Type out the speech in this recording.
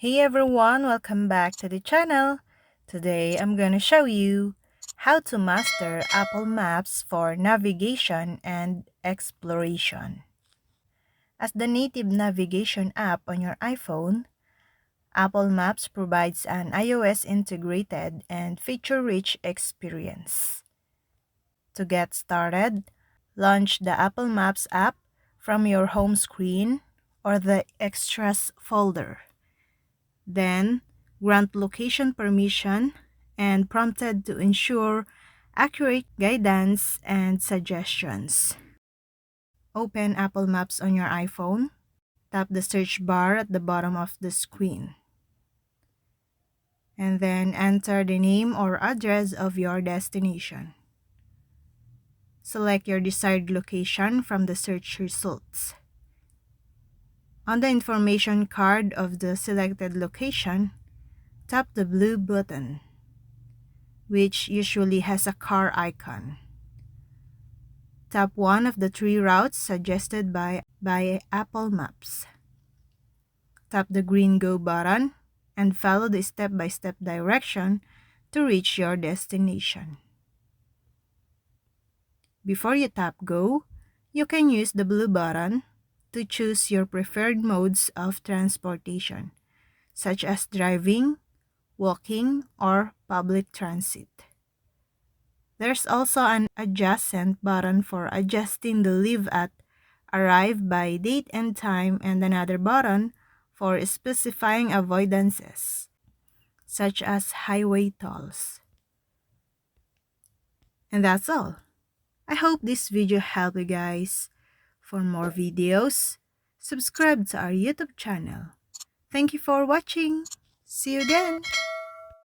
Hey everyone, welcome back to the channel. Today I'm gonna show you how to master Apple Maps for navigation and exploration. As the native navigation app on your iPhone, Apple Maps provides an iOS integrated and feature-rich experience. To get started, launch the Apple Maps app from your home screen or the Extras folder. Then, grant location permission and prompted to ensure accurate guidance and suggestions. Open Apple Maps on your iPhone. Tap the search bar at the bottom of the screen. And then enter the name or address of your destination. Select your desired location from the search results. On the information card of the selected location, tap the blue button, which usually has a car icon. Tap one of the three routes suggested by Apple Maps. Tap the green Go button and follow the step-by-step direction to reach your destination. Before you tap Go, you can use the blue button to choose your preferred modes of transportation, such as driving, walking, or public transit. There's also an adjacent button for adjusting the leave at, arrive by date and time, and another button for specifying avoidances, such as highway tolls. And that's all. I hope this video helped you guys. For more videos, subscribe to our YouTube channel. Thank you for watching. See you again.